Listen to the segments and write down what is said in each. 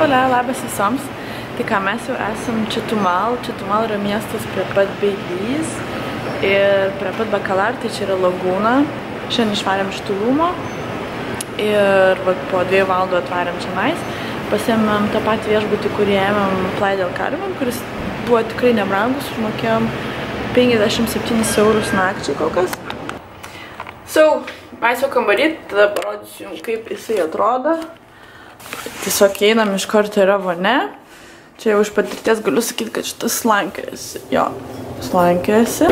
Hola, labas visoms. Tai ką, mes jau esam Chetumal. Chetumal yra miestas prie pat Belize ir prie pat Bacalar, tai čia yra lagūna. Šiandien išvarėm iš Tulumo ir po 2 valandų atvarėm čionais. Pasiėmėm tą patį viešbutį, kurį ėmėm Playa del Carmen, kuris buvo tikrai nebrangus, užmokėjom 57 eurus nakčiai kol kas. Mes jau kambarį, tada parodysiu jums, kaip jisai atrodo. Tiesiog einam iš karto yra vonia. Čia jau iš patirties galiu sakyti, kad šitas slankėjasi. Jo, slankėjasi.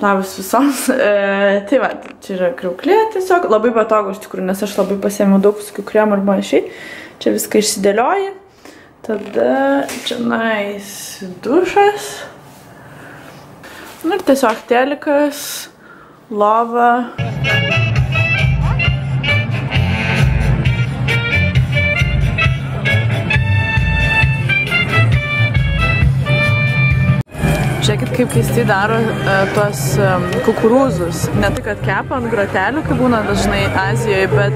Labas visoms. Tai va, čia yra kriauklė tiesiog. Labai patogu iš tikrųjų, nes aš labai pasiėmiau daug visokių kremų ir panašiai. Čia viską išsidėlioji. Tada čionais dušas. Ir tiesiog telikas, lova. Žiūrėkit, kaip keistai daro tuos kukurūzus. Ne tai, kad kepa ant grotelių, kaip būna dažnai Azijoje, bet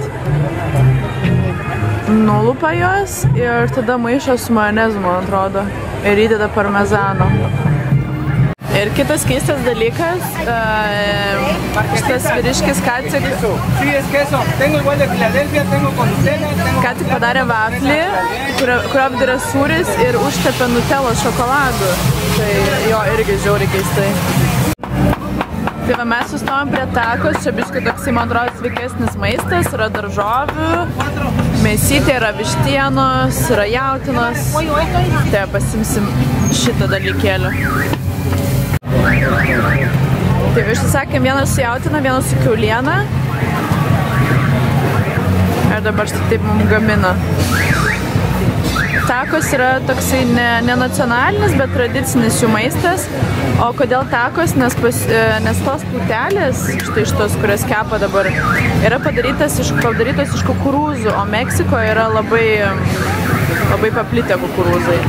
nulupa juos ir tada maišo su majonezu, man atrodo, ir įdeda parmezano. Ir kitas keistas dalykas, šitas vyriškis ką tik padarė vaflį, kurio apdarė sūris ir užtepė nutelos šokoladu. Tai jo irgi žiauriai keistai. Tai va, mes sustojom prie takos, čia biškai toksai, man atrodo, sveikesnis maistas, yra daržovių, mėsytė, yra vištienos, yra jautienos. Tai pasimsim šitą dalykėlį. Tai užsisakėm vieną su jautina, vieną su kiauliena. Ir dabar štai taip mums gamina. Takos yra toksai ne nacionalinis, bet tradicinis jų maistas. O kodėl takos? Nes tos plutelės, štai šitos, kurias kepa dabar, yra padarytos iš kukurūzų, o Meksikoje yra labai paplitę kukurūzai.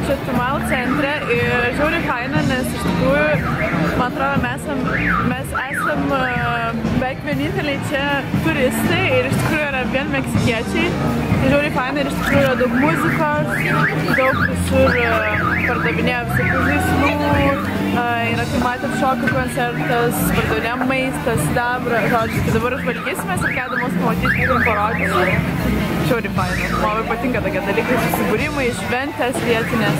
Chetumal centre ir žiauriai faina, nes iš tikrųjų, man atrodo, mes esam beveik vieninteliai čia turistai ir iš tikrųjų yra vien meksikiečiai. Tai žiauriai faina ir iš tikrųjų yra daug muzikos, daug visur pardavinėja visokių žaislų, yra kaip matėt šokių koncertas, pardavinėja maistas, sidabro, žodžiu. Tai dabar užvalgysimės ir kedamus pamatyti ir parodysiu. Žiauriai faina. Man labai patinka tokie dalykai, susibūrimai, šventės vietinės.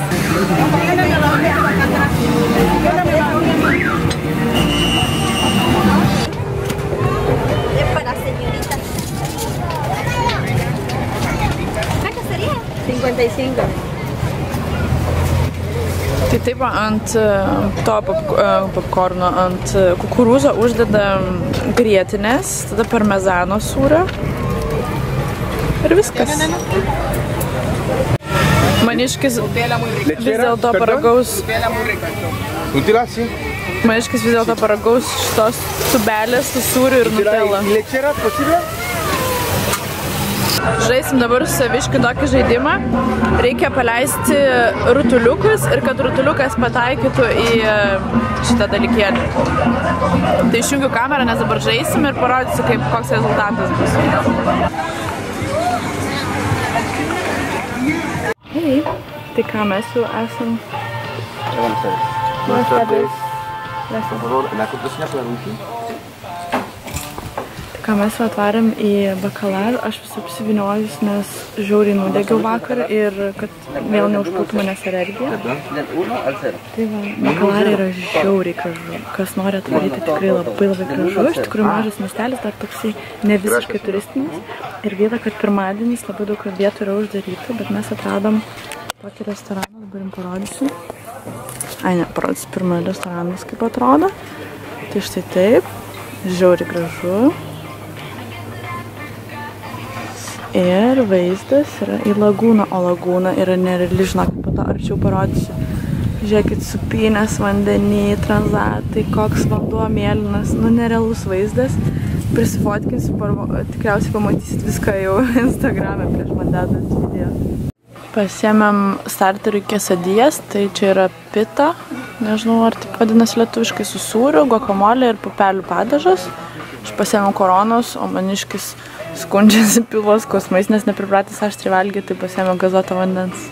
Para señorita. ¿Cuánto sería? 55. Tai taip, ant to popkorno, ant kukurūzo uždeda grietinės, tada parmezano sūrio. Ir viskas. Maniškis vis dėlto paragaus šitos tubelės su sūriu ir nutela. Žaisim dabar su Saviškiu tokį žaidimą. Reikia paleisti rutuliukus ir kad rutuliukas pataikytų į šitą dalykėlį. Tai išjungiu kamerą, nes dabar žaisim ir parodysiu, koks rezultatas bus. Hei, tai ką mes jau esam? Tai ką mes jau atvarėm į Bacalar, aš vis apsiviniojus, nes žiauriai nudegiau vakar ir kad vėl neužpultų manęs alergija. Tai va, Bacalar yra žiauriai gražu. Kas nori atvaryti, tikrai labai gražu. Iš tikrųjų mažas miestelis, dar toksai ne visiškai turistinis. Ir gaila, kad pirmadienis labai daug vietų yra uždarytų, bet mes atradom tokį restoraną, dabar jums parodysiu. Ai, ne, parodysiu pirmą restoranas, kaip atrodo. Tai štai taip, žiauriai gražu. Ir vaizdas yra į lagūną, o lagūna yra nereali, žinokit, po to arčiau parodysiu. Žiūrėkit, supynės vandenį, tranzatai, koks vanduo mėlynas, nerealus vaizdas. Prisifotkinsiu, tikriausiai pamatysit viską jau Instagram'e prieš man dedant video. Pasiėmėm starterių quesadillas, tai čia yra pita, nežinau ar taip vadinasi lietuviškai, su sūriu, guacamole ir pupelių padažas. Aš pasiėmiau koronos, o maniškis skundžiasi pilvo skausmais, nes nepripratęs aštriai valgyti, tai pasiėmiau gazuotą vandens.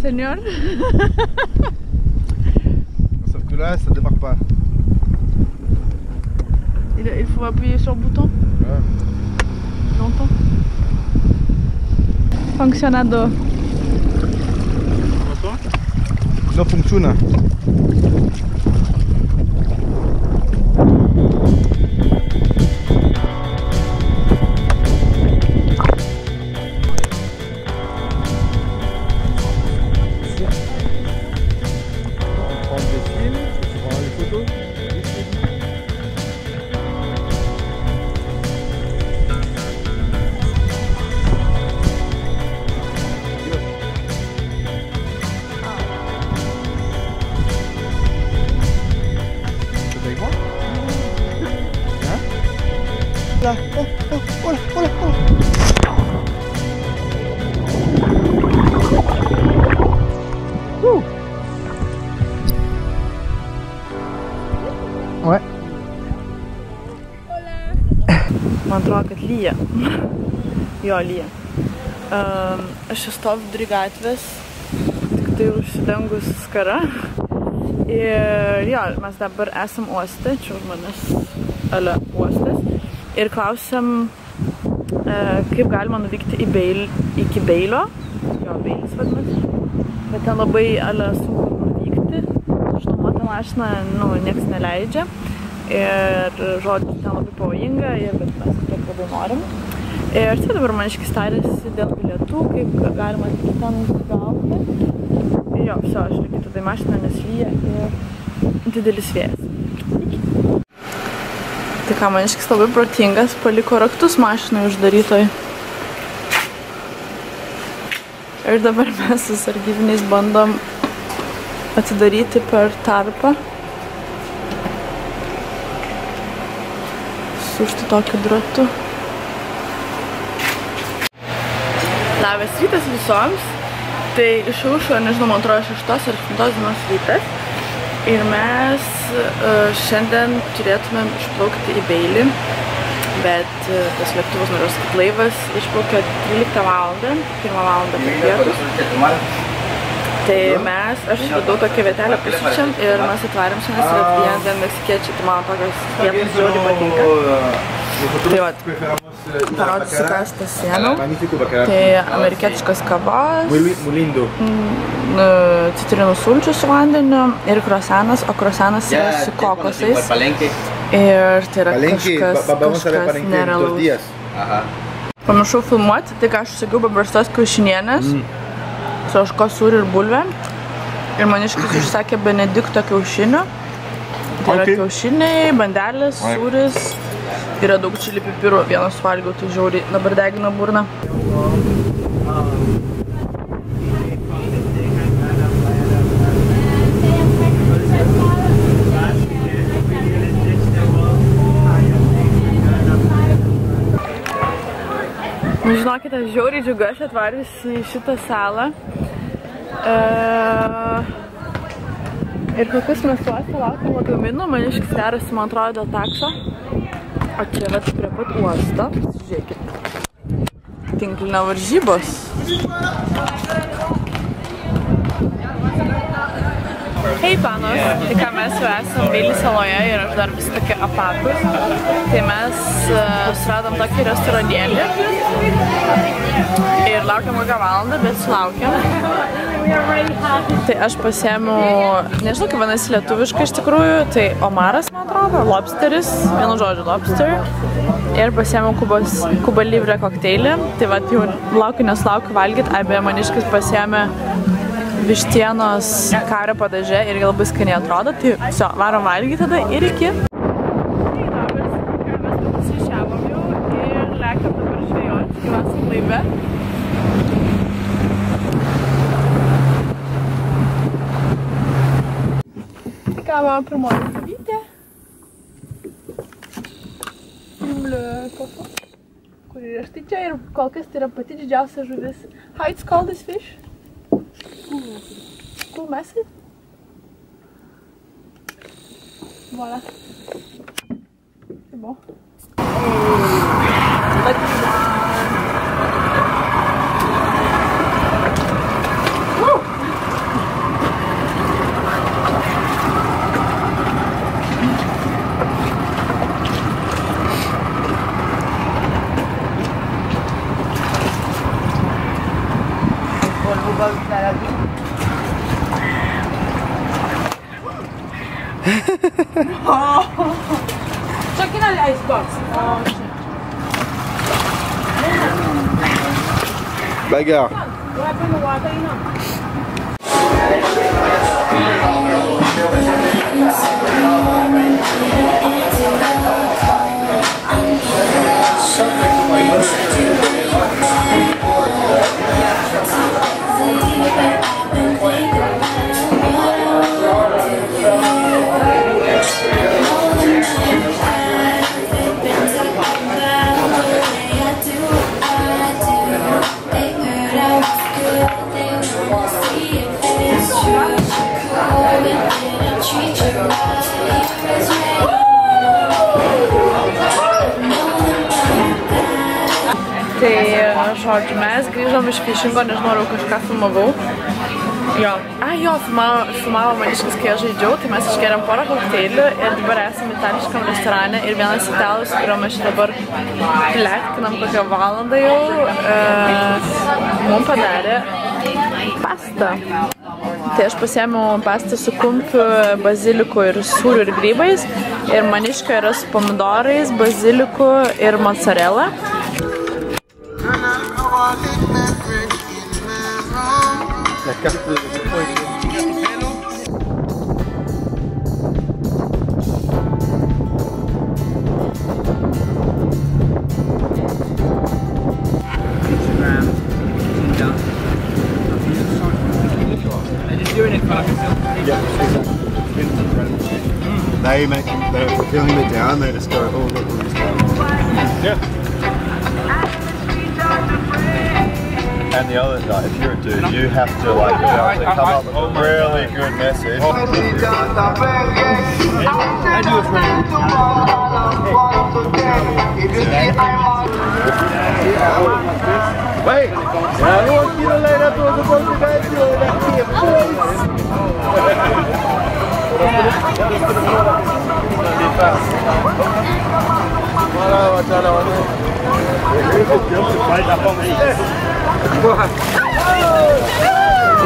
Señor. Sauf que là, ça démarre pas. Il faut appuyer sur le bouton. Ouais. Longtemps. Funcionador. No funciona. Là, oh là, oh là, oh là. Ouais. Man atrodo, kad lyja. Jo, lyja. Aš čia stoviu vidury gatvės, tik tai užsidengus skara. Ir jo, mes dabar esam uoste, čia už manęs ale uostas. Ir klausiam, kaip galima nuvykti iki Beilio. Jo, Beilis vadinasi. Bet ten labai sunku nuvykti. Išnuomota mašina, nieks neleidžia. Ir žodžiu, ten labai pavojinga, bet mes tiek labai norim. Ir tai dabar maniškis tarėsi dėl bilietų, kaip galima ten gauti. Jo, viso, aš reikia tada į mašiną, nes lyja ir didelis vėjas. Tai ką, maniškis labai protingas, paliko raktus mašinai uždarytoj. Ir dabar mes su sargybiniais bandom atidaryti per tarpą. Su štai tokiu dratu. Labas rytas visoms. Tai išaušo, nežinau, man atrodo 6 ar 7 dienos rytas. Ir mes šiandien turėtumėm išplaukti į Beilį, bet tas lėktuvas, noriu sakyti, laivas išplaukė 13 valandą, 1 valandą per pietus. Tai aš radau tokią vietelę pusryčiam ir mes atvarėm šiandien yra vien meksikiečiai, tai man tokios vietos žiauriai patinka. Tai vat, parodysiu, ką aš pasiėmiau. Tai amerikietiškas kavos, citrinų sulčių su vandeniu ir krosanas, o krosanas yra su kokosais. Ir tai yra kažkas nerealaus. Pamiršau filmuoti, tai ką aš užsakiau paprastos kiaušinienės. su ožko sūriu ir bulvė. Ir maniškis užsakė Benedikto kiaušinių. Tai yra kiaušiniai, bandelės, sūris. Yra daug čili pipirų. Vienas suvalgiau, tai žiauriai dabar degina burną. Žinokite, žiauriai džiugiuosi atvarius į šitą salą. Ir kokius mes uostą laukiam lagaminų, maniškis derasi, man atrodo, dėl takso. O čia vat prie pat uosto, žiūrėkit, tinklinio varžybos. Hei panos, tai ką mes jau esam Beilį saloje ir aš dar vis tokia apakus. Tai mes suradom tokį restoranėlį ir laukiam kokią valandą, bet sulaukiam. Tai aš pasiėmiau, nežinau kaip vadinasi lietuviškai iš tikrųjų, tai omaras man atrodo, lobsteris, vienu žodžiu lobster. Ir pasiėmiau Cuba Libre kokteilį, tai vat jau laukiu nesulaukiu valgyt, beje maniškis pasiėmė vištienos kario padaže irgi labai skaniai atrodo, tai viso, varom valgyti tada ir iki. Tai labas, mes pasišiavom jau ir lekiam dabar žvejoti, jau esam laive. Tai ką, mano pirmoji žuvytė. Kur yra štai čia ir kol kas tai yra pati didžiausia žuvis. How it's called this fish? Cool message. Voilà. C'est bon. Check in the icebox. Oh shit. Bagarre. What happened to water, you know? Tai, žodžiu, mes grįžom iš fishingo, nežinau, ar kažką filmavau. Jo. Jo, filmavo maniškis, kai aš žaidžiau, tai mes išgeriam porą kokteilių ir dabar esam itališkam restorane ir vienas italas, kurio mes čia dabar plektinam kokią valandą jau, mums padarė pastą. Tai aš pasiėmiau pastą su kumpiu, baziliku ir sūriu ir grybais ir maniška yra su pomidorais, baziliku ir mozzarella. La carte de They make they're filling it down, they just go, oh look, we'll just go. Yeah. And the other guy, if you're a dude, you have to like be able to come up with a really good message. Wait! I don't want you to lay that was supposed to go through that here,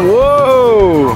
Whoa!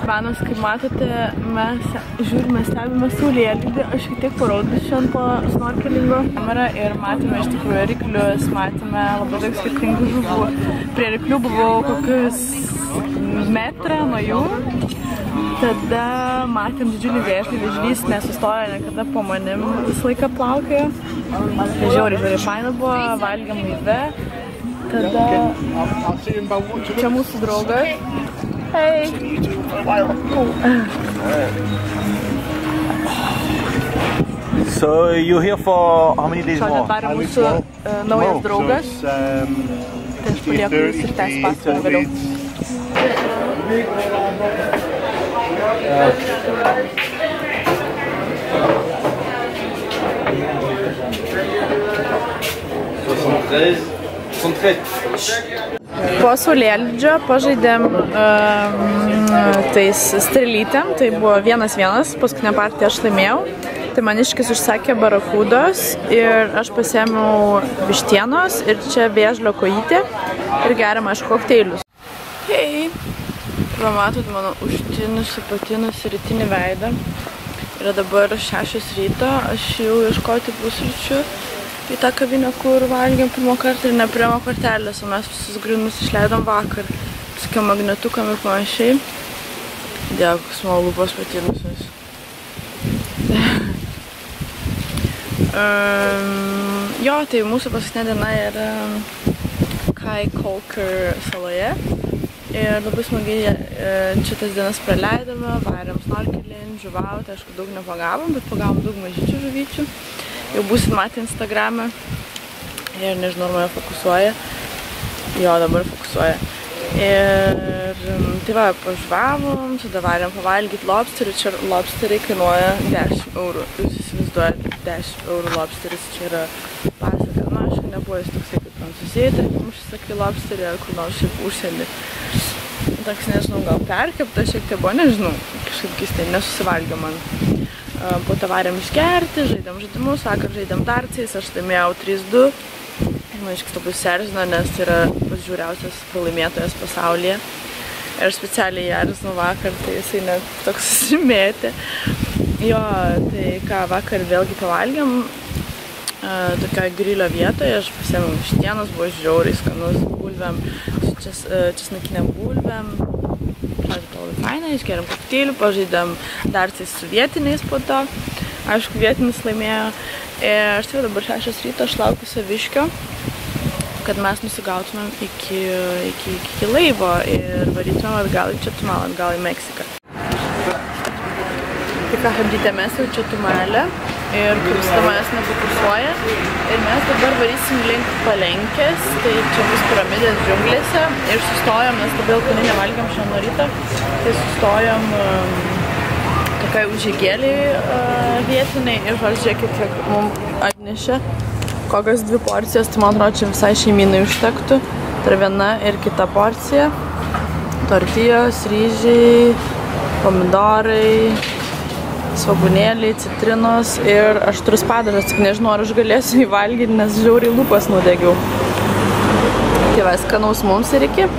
Benas, kaip matote, mes žiūrime, stebime saulėlydį. Aš šiek tiek parodysiu šiandien po snorkelingo kamerą ir matėme iš tikrųjų ryklius, matėme labai daug skirtingų žuvų. Prie ryklių buvau kokius metrą nuo jų. Tada matėm didžiulį vėžlį, vėžlys nesustojo niekada po manim, visą laiką plaukiojo. Žiauriai faina buvo, valgėm laive. Tada čia mūsų draugas. Hey! So you're here for how many days more? Šiandien dar mūsų naujas draugas. Tai aš palieku jūs ir tęs pasakojimą vėliau. Po saulėlydžio pažaidėm tais strelytėm, tai buvo 1-1, paskutinę partiją aš laimėjau. Tai maniškis užsakė barakudos ir aš pasiėmiau vištienos ir čia vėžlio kojytė ir geriam, aišku, kokteilius. Hei! Pamatot mano užtinusi, patinusi rytinį veidą. Yra dabar 6 ryto, aš jau ieškoti pusryčių į tą kavinę, kur valgėm pirmą kartą ir nepriemo kortelės, o mes visus grynus išleidom vakar. Sakiau magnetukam ir panašiai. Dėkui, mano lūpos patinusios. Jo, tai mūsų paskutinė diena yra Kai Kolker saloje. Ir labai smagiai čia tas dienas praleidome, varėm snorkelin, žuvauti, aišku, daug nepagavom, bet pagavom daug mažyčių žuvyčių. Jau būsit matę Instagram'e ir nežinau, ar mane fokusuoja. Jo, dabar fokusuoja. Ir tai va, pažvavom, tada varėm pavalgyti lobsterį. Čia lobsteriai kainuoja 10 eurų. Jūs įsivaizduojate, 10 eurų lobsteris čia yra pasaka. Na, aišku, nebuvo jis toksai kaip Prancūzijai, tarkim, užsisakai lobsterį ar kur nors šiaip užsienį. Toks, nežinau, gal perkepta šiek tiek buvo, nežinau, kažkaip keistai, nesusivalgė man. Po to varėm išgerti, žaidėm žaidimus, vakar žaidėm dartsiais, aš laimėjau 3-2. Maniškis labai serzino, nes tai yra pats žiauriausias pralaimėtojas pasaulyje. Ir specialiai erzino vakar, tai jisai net toks susimėtė. Jo, tai ką, vakar vėlgi pavalgėm tokioj grilio vietoje, aš pasiėmiau vištienos, buvo žiauriai skanus bulvėm, su česnakinėm bulvėm. Labai faina, išgeriam kokteilių, pažaidėm dartsiais su vietiniais po to. Aišku, vietinis laimėjo. Ir štai dabar 6 ryto, aš laukiu saviškio, kad mes nusigautumėm iki laivo ir varytumėm atgal į Četumalą, atgal į Meksiką. Tai ką, Habrytė, mes jau Četumalė ir kursita manęs nefokusuoja. Ir mes dabar varysim link Palenkės, tai čia bus piramidės džiunglėse. Ir sustojom, nes labai alkanai nevalgėm šiandien nuo ryto. Tai sustojom tokiai užžygėliai vietiniai. Ir žiūrėkit, kiek mums atnešė. Kokios 2 porcijos, tai man atrodo, čia visai šeimynai užtektų. Tai yra viena ir kita porcija. Tortijos, ryžiai, pomidorai, svogūnėliai, citrinos ir aštrus padažas, tik nežinau, ar aš galėsiu įvalgyti, nes žiauriai lūpas nudegiau. Tai va, skanaus mums ir iki.